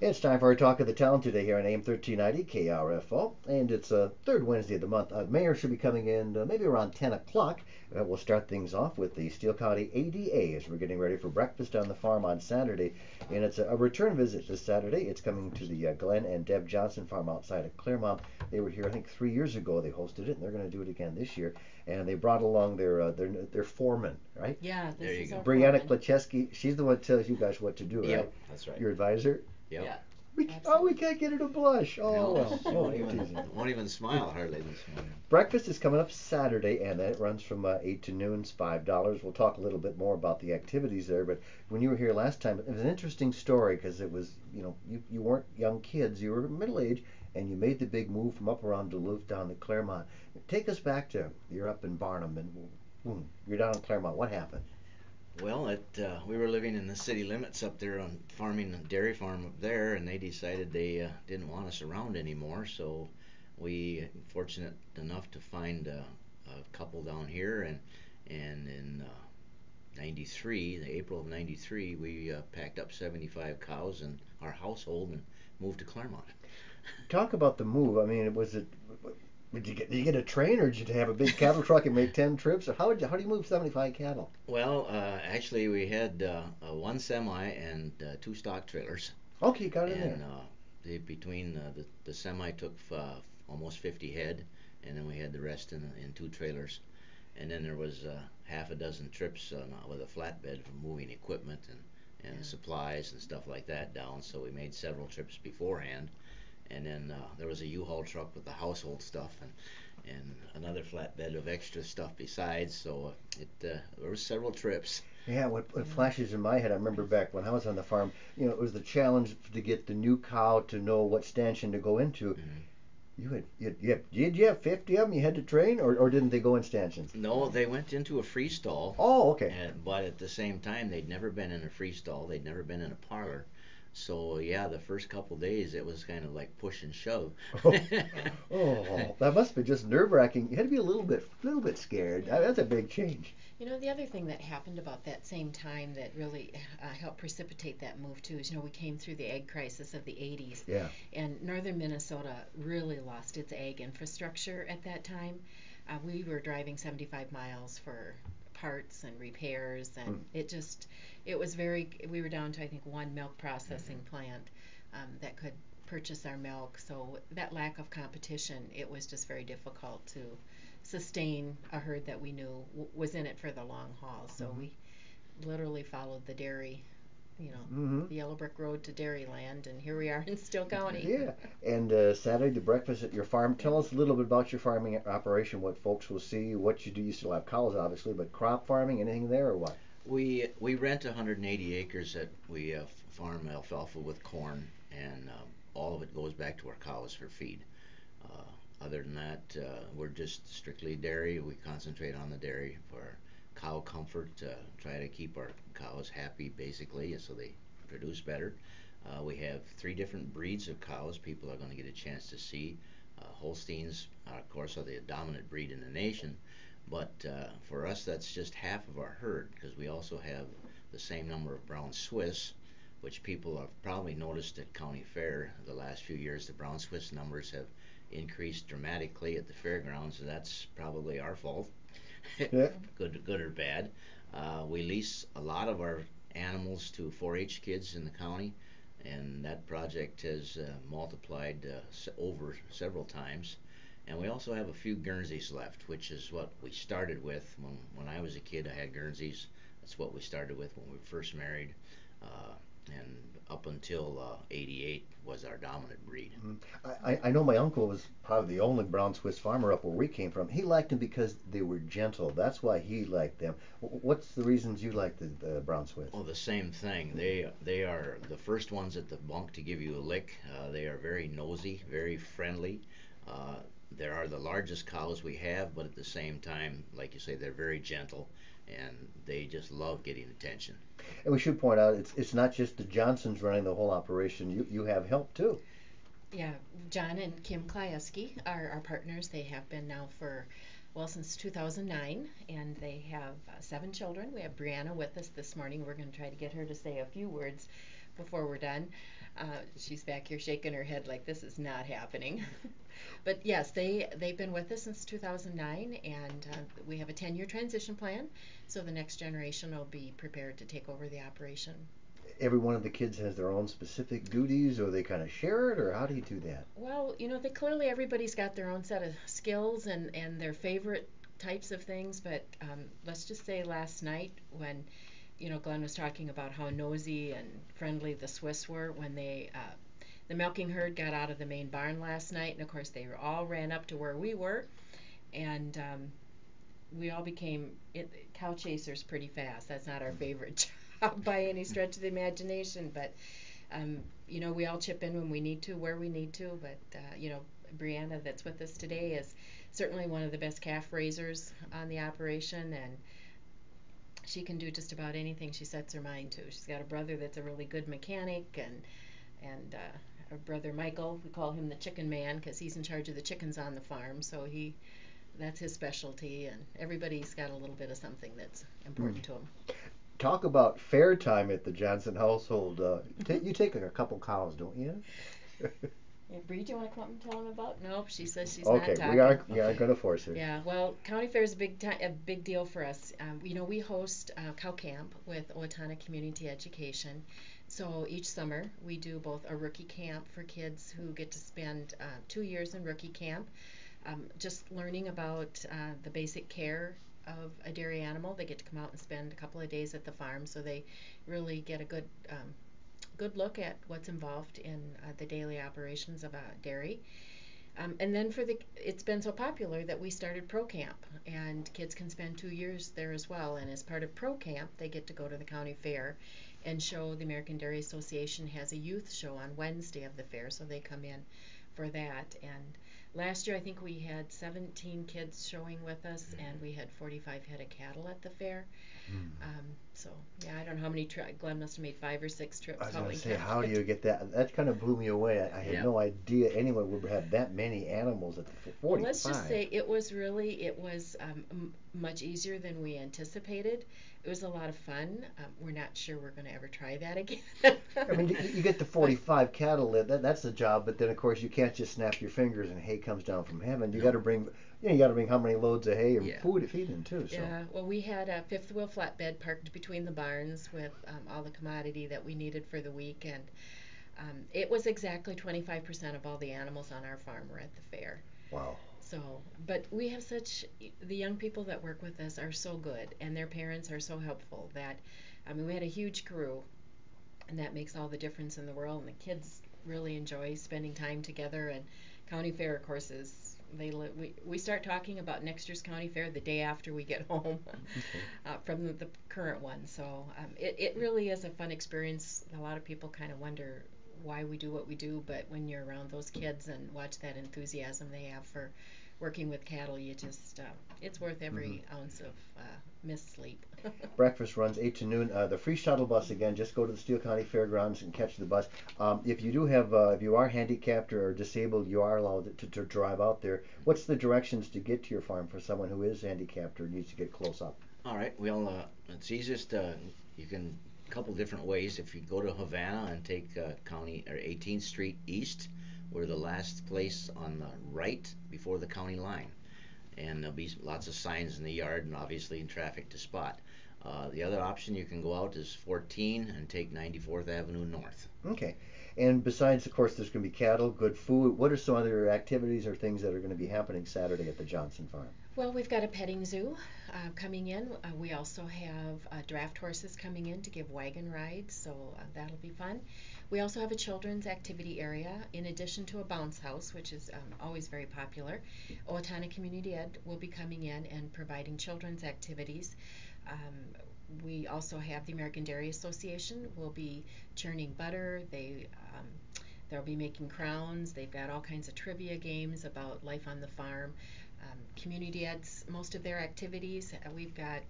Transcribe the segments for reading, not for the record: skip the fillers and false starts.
It's time for our Talk of the Town today here on AM 1390 KRFO, and it's a third Wednesday of the month. Mayor should be coming in maybe around 10 o'clock. We'll start things off with the Steele County ADA as we're getting ready for breakfast on the farm on Saturday. And it's a return visit this Saturday. It's coming to the Glenn and Deb Johnson farm outside of Claremont. They were here, I think, 3 years ago. They hosted it, and they're going to do it again this year. And they brought along their foreman, right? Yeah, There this you is go. our Brianna foreman. Klacheski. She's the one that tells you guys what to do, right? Yep, that's right. Your advisor. Yep. Yeah. We can't get her to blush. Oh, No, well. she Oh, won't even smile hardly this morning. Breakfast is coming up Saturday, and then it runs from 8 to noon. It's $5. We'll talk a little bit more about the activities there. But when you were here last time, it was an interesting story because it was, you weren't young kids. You were middle age, and you made the big move from up around Duluth down to Claremont. Take us back to, you're up in Barnum, and boom, you're down in Claremont. What happened? Well, we were living in the city limits up there on farming a dairy farm up there, and they decided they didn't want us around anymore. So we fortunate enough to find a couple down here, and in '93, the April of '93, we packed up 75 cows and our household and moved to Claremont. Talk about the move. I mean, did you get a train, or did you have a big cattle truck and make 10 trips? Or how do you move 75 cattle? Well, actually, we had one semi and two stock trailers. Okay, you got it in And there. between the semi took almost 50 head, and then we had the rest in two trailers. And then there was half a dozen trips with a flatbed for moving equipment and supplies and stuff like that down. So we made several trips beforehand. And then there was a U-Haul truck with the household stuff and another flatbed of extra stuff besides. So there were several trips. Yeah, what flashes in my head, I remember back when I was on the farm, it was the challenge to get the new cow to know what stanchion to go into. Mm-hmm. Did you have 50 of them you had to train, or didn't they go in stanchions? No, they went into a free stall. Oh, okay. But at the same time, they'd never been in a free stall. They'd never been in a parlor. So yeah, the first couple days it was kind of like push and shove. Oh, that must be just nerve-wracking. You had to be a little bit scared. That's a big change. The other thing that happened about that same time that really helped precipitate that move too is, we came through the ag crisis of the 80s. Yeah. And northern Minnesota really lost its ag infrastructure at that time. We were driving 75 miles for parts and repairs, and we were down to, I think, one milk processing plant that could purchase our milk. So that lack of competition, it was just very difficult to sustain a herd that we knew was in it for the long haul. So we literally followed the dairy, the Yellow Brick Road to Dairyland, and here we are in Steele County. Yeah. And Saturday, the breakfast at your farm. Tell us a little bit about your farming operation, what folks will see, what you do. You still have cows, obviously, but crop farming, anything there, or what? We rent 180 acres that we farm alfalfa with corn, and all of it goes back to our cows for feed. Other than that, we're just strictly dairy. We concentrate on the dairy for cow comfort, try to keep our cows happy basically so they produce better. We have 3 different breeds of cows people are going to get a chance to see. Holsteins, of course, are the dominant breed in the nation, but for us that's just half of our herd because we also have the same number of brown Swiss, which people have probably noticed at County Fair the last few years. The brown Swiss numbers have increased dramatically at the fairgrounds, so that's probably our fault. Yeah. Good or bad. We lease a lot of our animals to 4-H kids in the county, and that project has multiplied over several times. And we also have a few Guernseys left, which is what we started with. When I was a kid, I had Guernseys. That's what we started with when we were first married. And up until '88 was our dominant breed. I know my uncle was probably the only brown Swiss farmer up where we came from. He liked them because they were gentle. That's why he liked them. What's the reasons you like the brown Swiss? Well, the same thing. They are the first ones at the bunk to give you a lick. They are very nosy, very friendly. They are the largest cows we have, but at the same time, like you say, they're very gentle, and they just love getting attention. And we should point out it's not just the Johnsons running the whole operation. You have help too. Yeah, John and Kim Klajeski are our partners. They have been now since 2009, and they have 7 children. We have Brianna with us this morning. We're going to try to get her to say a few words. before we're done. She's back here shaking her head like this is not happening. But yes, they've been with us since 2009, and we have a 10-year transition plan, so the next generation will be prepared to take over the operation. Every one of the kids has their own specific duties, or they kind of share it, or how do you do that? Well, they clearly everybody's got their own set of skills and their favorite types of things, but let's just say last night when Glenn was talking about how nosy and friendly the Swiss were when the milking herd got out of the main barn last night, and of course they all ran up to where we were, and we all became cow chasers pretty fast. That's not our favorite job by any stretch of the imagination, but we all chip in when we need to, where we need to. But Brianna, that's with us today, is certainly one of the best calf raisers on the operation, and she can do just about anything she sets her mind to. She's got a brother that's a really good mechanic, and our brother Michael, we call him the chicken man because he's in charge of the chickens on the farm, so that's his specialty, and everybody's got a little bit of something that's important to them. Talk about fair time at the Johnson household. You take like a couple cows, don't you? Yeah, Bree, do you want to come up and tell them about? Nope, she says she's okay, not talking. we aren't going to force her. Yeah, well, county fair is a big deal for us. We host cow camp with Owatonna Community Education. So each summer we do both a rookie camp for kids who get to spend 2 years in rookie camp, just learning about the basic care of a dairy animal. They get to come out and spend a couple of days at the farm, so they really get a good look at what's involved in the daily operations of a dairy. And then it's been so popular that we started Pro Camp, and kids can spend 2 years there as well. And as part of Pro Camp, they get to go to the county fair and show. The American Dairy Association has a youth show on Wednesday of the fair, so they come in for that. And last year I think we had 17 kids showing with us, and we had 45 head of cattle at the fair. So yeah, I don't know how many Glenn must have made 5 or 6 trips. I was going to say, how do you get that? That kind of blew me away. I had no idea anyone would have that many animals at the 45. Well, let's just say it was much easier than we anticipated. It was a lot of fun. We're not sure we're going to ever try that again. I mean, you get the 45 cattle. That's the job. But then, of course, you can't just snap your fingers and hay comes down from heaven. You got to bring, how many loads of hay and food to feed them too. So. Yeah. Well, we had a fifth wheel flatbed parked between the barns with all the commodity that we needed for the week, and it was exactly 25% of all the animals on our farm were at the fair. Wow. So, but we have the young people that work with us are so good, and their parents are so helpful that, we had a huge crew, and that makes all the difference in the world, and the kids really enjoy spending time together. And county fair, of course, we start talking about next year's county fair the day after we get home from the current one. So it really is a fun experience. A lot of people kind of wonder why we do what we do, but when you're around those kids and watch that enthusiasm they have for working with cattle, you just it's worth every ounce of missed sleep. Breakfast runs 8 to noon. The free shuttle bus, again, just go to the Steele County Fairgrounds and catch the bus. If you are handicapped or disabled, you are allowed to drive out there. What's the directions to get to your farm for someone who is handicapped or needs to get close up? All right, well, it's easiest, you can, a couple different ways. If you go to Havana and take County or 18th Street East, we're the last place on the right before the county line, and there'll be lots of signs in the yard and obviously in traffic to spot. The other option you can go out is 14 and take 94th Avenue North. Okay. And besides, of course, there's going to be cattle, good food. What are some other activities or things that are going to be happening Saturday at the Johnson Farm? Well, we've got a petting zoo coming in. We also have draft horses coming in to give wagon rides, so that'll be fun. We also have a children's activity area, in addition to a bounce house, which is always very popular. Owatonna Community Ed will be coming in and providing children's activities. We also have the American Dairy Association will be churning butter. They'll be making crowns. They've got all kinds of trivia games about life on the farm. Community Ed's most of their activities. We've got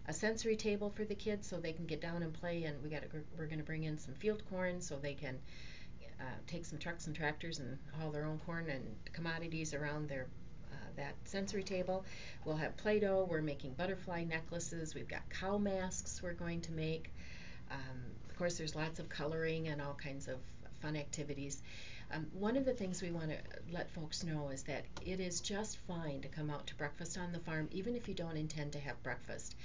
a sensory table for the kids so they can get down and play, and we're going to bring in some field corn so they can take some trucks and tractors and haul their own corn and commodities around that sensory table. We'll have Play-Doh. We're making butterfly necklaces. We've got cow masks we're going to make. course, there's lots of coloring and all kinds of fun activities. One of the things we want to let folks know is that it is just fine to come out to breakfast on the farm, even if you don't intend to have breakfast.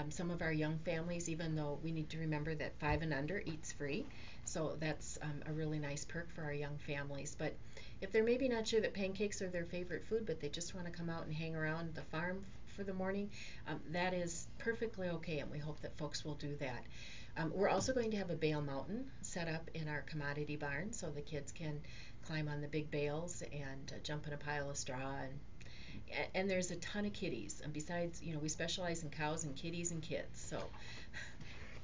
Some of our young families, even though we need to remember that 5 and under eats free, so that's a really nice perk for our young families. But if they're maybe not sure that pancakes are their favorite food, but they just want to come out and hang around the farm for the morning, that is perfectly okay, and we hope that folks will do that. We're also going to have a bale mountain set up in our commodity barn so the kids can climb on the big bales and jump in a pile of straw. And there's a ton of kitties. And besides, we specialize in cows and kitties and kids. So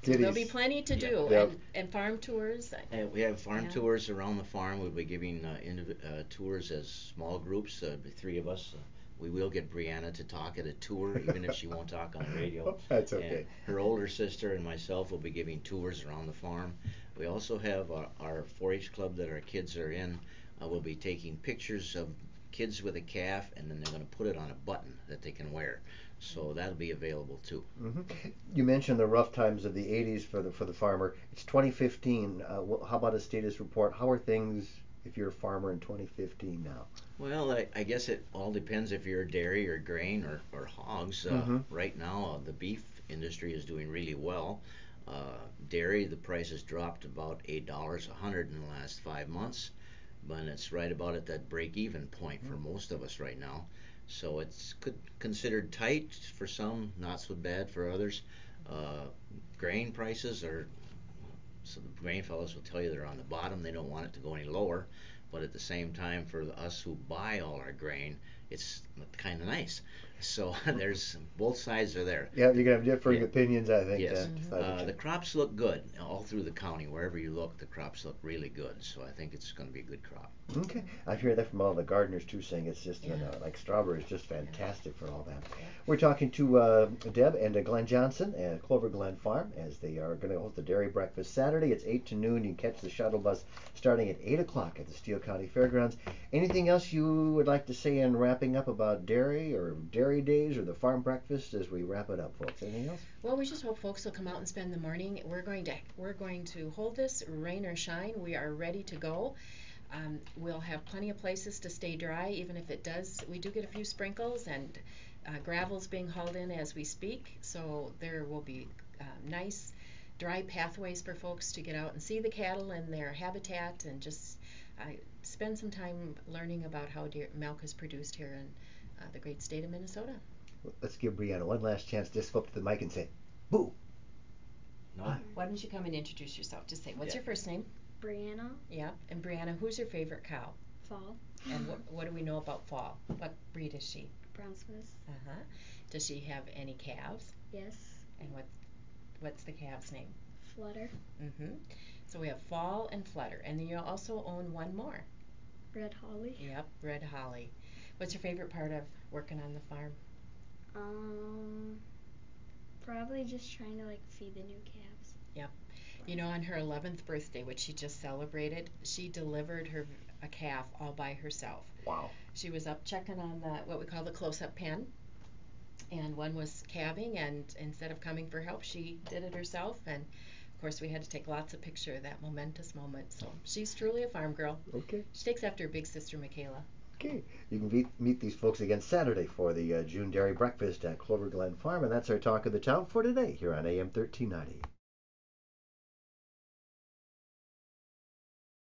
there'll be plenty to do. Yep. And farm tours. We have farm tours around the farm. We'll be giving tours as small groups, the 3 of us. We will get Brianna to talk at a tour, even if she won't talk on the radio. That's okay. And her older sister and myself will be giving tours around the farm. We also have our 4-H club that our kids are in. We'll be taking pictures of kids with a calf, and then they're going to put it on a button that they can wear. So that'll be available too. Mm-hmm. You mentioned the rough times of the 80s for the farmer. It's 2015. How about a status report? How are things if you're a farmer in 2015 now? Well, I guess it all depends if you're dairy or grain or hogs. Right now, the beef industry is doing really well. Dairy, the price has dropped about $8 a hundred in the last 5 months, but it's right about at that break-even point for most of us right now. So it's considered tight for some, not so bad for others. Grain prices so the grain fellows will tell you they're on the bottom. They don't want it to go any lower. But at the same time, for us who buy all our grain, it's kind of nice. So there's both sides are there. Yeah, you're gonna have differing opinions, I think. Yes. The crops look good all through the county. Wherever you look, the crops look really good. So I think it's going to be a good crop. Okay, I hear that from all the gardeners too, saying it's just like strawberries, just fantastic for all that. We're talking to Deb and Glenn Johnson at Clover Glen Farm as they are going to host the dairy breakfast Saturday. It's 8 to noon. You can catch the shuttle bus starting at 8 o'clock at the Steele County Fairgrounds. Anything else you would like to say in wrapping up about dairy or dairy days or the farm breakfast as we wrap it up, folks? Anything else? Well, we just hope folks will come out and spend the morning. We're going to hold this rain or shine. We are ready to go. We'll have plenty of places to stay dry, even if it does. We do get a few sprinkles, and gravel's being hauled in as we speak, so there will be nice dry pathways for folks to get out and see the cattle and their habitat and just spend some time learning about how milk is produced here in the great state of Minnesota. Let's give Brianna one last chance. Just go up to the mic and say, boo. Why don't you come and introduce yourself? Just say, what's your first name? Brianna. Yeah, and Brianna, who's your favorite cow? Fall. And what do we know about Fall? What breed is she? Brown Swiss. Does she have any calves? Yes. And what's the calf's name? Flutter. So we have Fall and Flutter, and then you also own one more. Red Holly. Yep, Red Holly. What's your favorite part of working on the farm? Probably just trying to feed the new calves. Yep. On her 11th birthday, which she just celebrated, she delivered a calf all by herself. Wow. She was up checking on what we call the close-up pen, and one was calving, and instead of coming for help, she did it herself, and of course we had to take lots of pictures of that momentous moment. So she's truly a farm girl. Okay. She takes after her big sister Michaela. Okay, you can meet these folks again Saturday for the June Dairy Breakfast at Clover Glen Farm, and that's our Talk of the Town for today here on AM 1390.